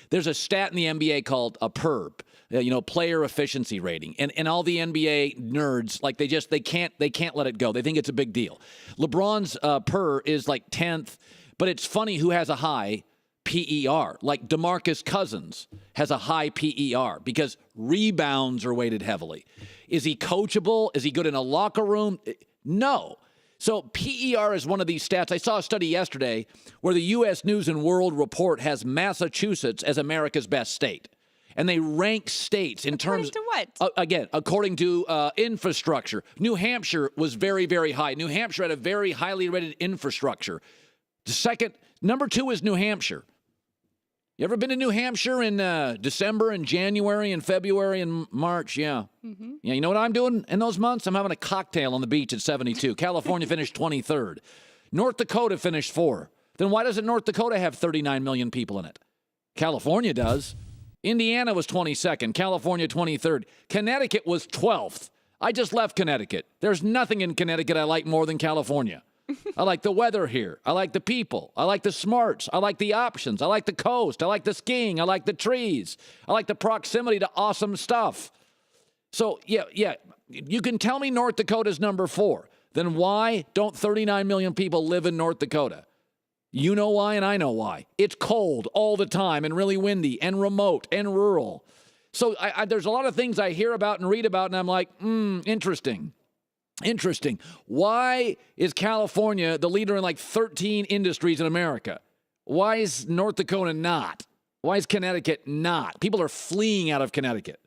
There's a stat in the NBA called a PERB, player efficiency rating. And all the NBA nerds, like they can't let it go. They think it's a big deal. LeBron's PER is like 10th, but it's funny who has a high PER. Like DeMarcus Cousins has a high PER because rebounds are weighted heavily. Is he coachable? Is he good in a locker room? No. So PER is one of these stats. I saw a study yesterday where the U.S. News and World Report has Massachusetts as America's best state. And they rank states in terms... According to what? According to infrastructure. New Hampshire was very, very high. New Hampshire had a very highly rated infrastructure. Number 2 is New Hampshire. You ever been to New Hampshire in December and January and February and March? Yeah. Mm-hmm. Yeah, you know what I'm doing in those months? I'm having a cocktail on the beach at 72. California finished 23rd. North Dakota finished 4. Then why doesn't North Dakota have 39 million people in it? California does. Indiana was 22nd. California 23rd. Connecticut was 12th. I just left Connecticut. There's nothing in Connecticut I like more than California. I like the weather here. I like the people. I like the smarts. I like the options. I like the coast. I like the skiing. I like the trees. I like the proximity to awesome stuff. So, yeah, you can tell me North Dakota's number 4. Then why don't 39 million people live in North Dakota? You know why, and I know why. It's cold all the time and really windy and remote and rural. So there's a lot of things I hear about and read about, and I'm like, interesting. Interesting. Why is California the leader in like 13 industries in America? Why is North Dakota not? Why is Connecticut not? People are fleeing out of Connecticut.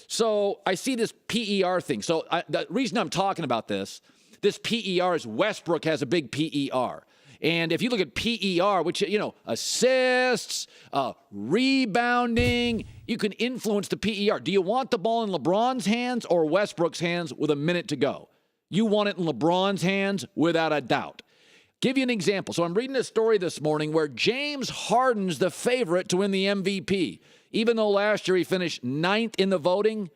So I see this PER thing. So the reason I'm talking about this PER is Westbrook has a big PER. And if you look at PER, which, assists, rebounding, you can influence the PER. Do you want the ball in LeBron's hands or Westbrook's hands with a minute to go? You want it in LeBron's hands without a doubt. Give you an example. So I'm reading a story this morning where James Harden's the favorite to win the MVP. Even though last year he finished 9th in the voting,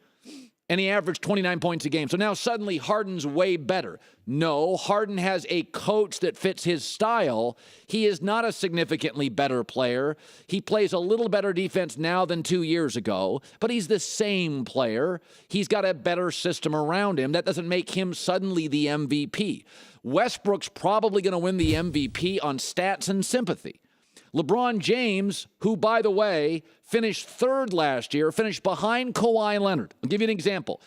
and he averaged 29 points a game. So now suddenly Harden's way better. No, Harden has a coach that fits his style. He is not a significantly better player. He plays a little better defense now than 2 years ago, but he's the same player. He's got a better system around him. That doesn't make him suddenly the MVP. Westbrook's probably going to win the MVP on stats and sympathy. LeBron James, who, by the way, finished 3rd last year, finished behind Kawhi Leonard. I'll give you an example.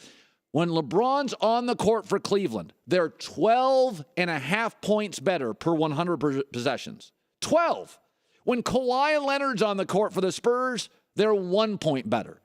When LeBron's on the court for Cleveland, they're 12.5 points better per 100 possessions. 12. When Kawhi Leonard's on the court for the Spurs, they're 1 point better.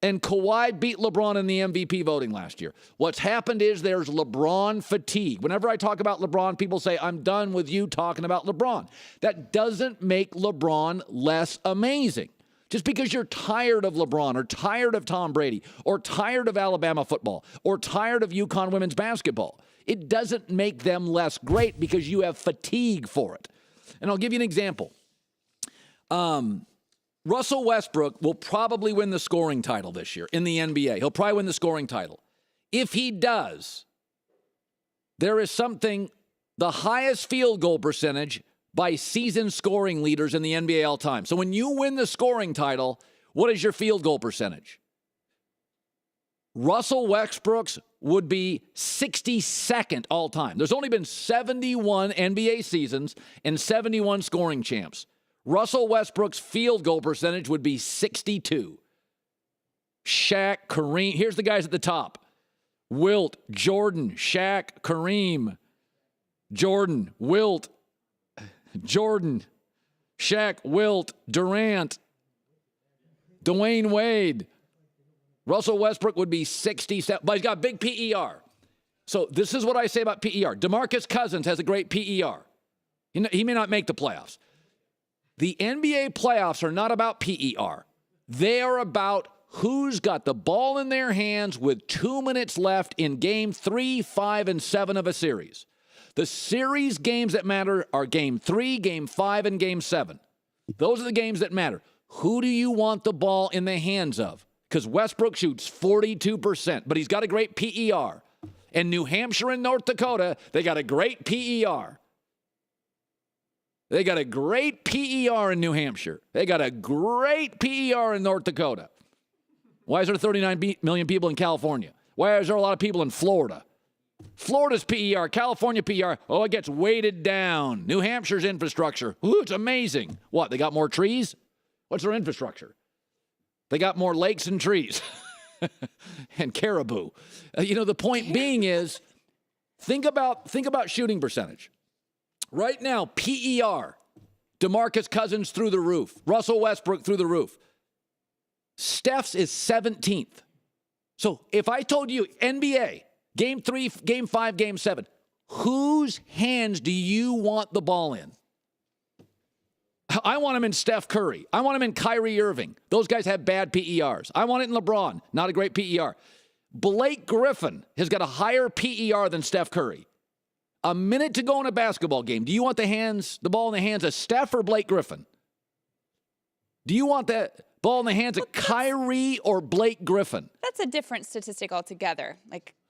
And Kawhi beat LeBron in the MVP voting last year. What's happened is there's LeBron fatigue. Whenever I talk about LeBron, people say, I'm done with you talking about LeBron. That doesn't make LeBron less amazing. Just because you're tired of LeBron or tired of Tom Brady or tired of Alabama football or tired of UConn women's basketball, it doesn't make them less great because you have fatigue for it. And I'll give you an example. Russell Westbrook will probably win the scoring title this year in the NBA. He'll probably win the scoring title. If he does, there is something, the highest field goal percentage by season scoring leaders in the NBA all time. So when you win the scoring title, what is your field goal percentage? Russell Westbrook's would be 62nd all time. There's only been 71 NBA seasons and 71 scoring champs. Russell Westbrook's field goal percentage would be 62. Shaq, Kareem. Here's the guys at the top. Wilt, Jordan, Shaq, Kareem. Jordan, Wilt, Jordan, Shaq, Wilt, Durant, Dwayne Wade. Russell Westbrook would be 67, but he's got a big PER. So this is what I say about PER. DeMarcus Cousins has a great PER. He may not make the playoffs. The NBA playoffs are not about PER. They are about who's got the ball in their hands with 2 minutes left in game 3, 5, and 7 of a series. The series games that matter are game 3, game 5, and game 7. Those are the games that matter. Who do you want the ball in the hands of? Because Westbrook shoots 42%, but he's got a great PER. And New Hampshire and North Dakota, they got a great PER. They got a great PER in New Hampshire. They got a great PER in North Dakota. Why is there 39 million people in California? Why is there a lot of people in Florida? Florida's PER, California PER, oh, it gets weighted down. New Hampshire's infrastructure, ooh, it's amazing. What, they got more trees? What's their infrastructure? They got more lakes and trees and caribou. The point being is, think about shooting percentage. Right now, PER, DeMarcus Cousins through the roof, Russell Westbrook through the roof. Steph's is 17th. So if I told you NBA, Game 3, Game 5, Game 7, whose hands do you want the ball in? I want him in Steph Curry. I want him in Kyrie Irving. Those guys have bad PERs. I want it in LeBron. Not a great PER. Blake Griffin has got a higher PER than Steph Curry. A minute to go in a basketball game. Do you want the ball in the hands of Steph or Blake Griffin? Do you want that ball in the hands of Kyrie or Blake Griffin? That's a different statistic altogether.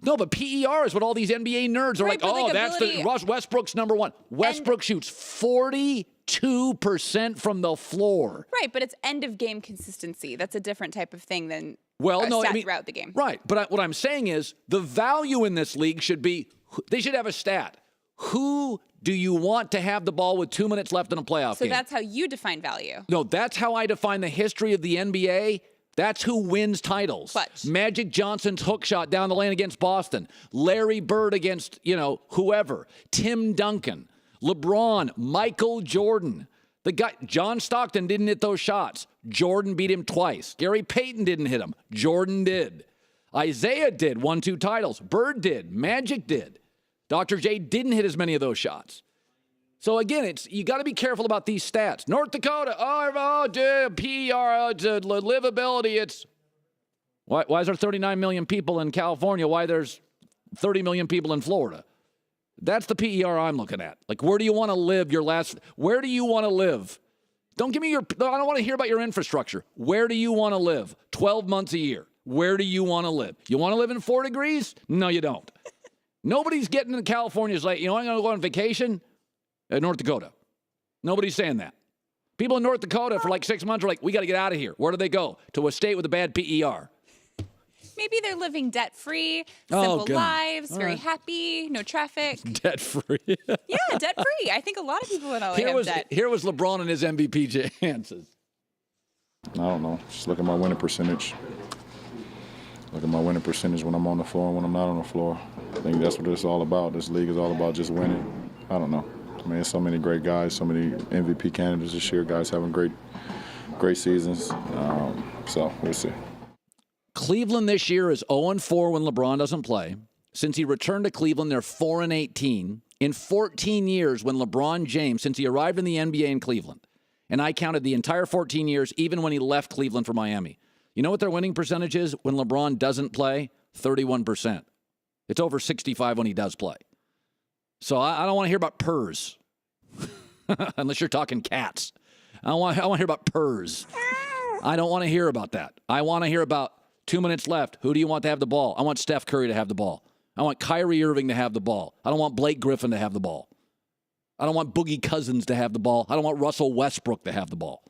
No, but PER is what all these NBA nerds are right, that's Westbrook's number one. Westbrook shoots 42% from the floor. Right, but it's end of game consistency. That's a different type of thing than throughout the game. Right, but what I'm saying is the value in this league should be, they should have a stat. Who do you want to have the ball with 2 minutes left in a playoff game? So that's how you define value. No, that's how I define the history of the NBA. That's who wins titles. Clutch. Magic Johnson's hook shot down the lane against Boston. Larry Bird against, whoever. Tim Duncan. LeBron. Michael Jordan. The guy, John Stockton didn't hit those shots. Jordan beat him twice. Gary Payton didn't hit him. Jordan did. Isaiah did. Won 2 titles. Bird did. Magic did. Dr. J didn't hit as many of those shots. So again, you got to be careful about these stats. North Dakota, PER, livability. Why is there 39 million people in California? Why there's 30 million people in Florida? That's the PER I'm looking at. Where do you want to live where do you want to live? Don't give me I don't want to hear about your infrastructure. Where do you want to live? 12 months a year. Where do you want to live? You want to live in 4 degrees? No, you don't. Nobody's getting to California is I'm going to go on vacation in North Dakota. Nobody's saying that. People in North Dakota for 6 months are we got to get out of here. Where do they go? To a state with a bad PER. Maybe they're living debt-free, simple lives, very happy, no traffic. Debt-free. Yeah, debt-free. I think a lot of people in LA have debt. Here was LeBron and his MVP chances. I don't know. Just look at my winning percentage. Look at my winning percentage when I'm on the floor and when I'm not on the floor. I think that's what it's all about. This league is all about just winning. I don't know. There's so many great guys, so many MVP candidates this year, guys having great seasons. So we'll see. Cleveland this year is 0-4 when LeBron doesn't play. Since he returned to Cleveland, they're 4-18. In 14 years when LeBron James, since he arrived in the NBA in Cleveland, and I counted the entire 14 years, even when he left Cleveland for Miami. You know what their winning percentage is when LeBron doesn't play? 31%. It's over 65 when he does play. So I don't want to hear about purrs. Unless you're talking cats. I want to hear about purrs. I don't want to hear about that. I want to hear about 2 minutes left. Who do you want to have the ball? I want Steph Curry to have the ball. I want Kyrie Irving to have the ball. I don't want Blake Griffin to have the ball. I don't want Boogie Cousins to have the ball. I don't want Russell Westbrook to have the ball.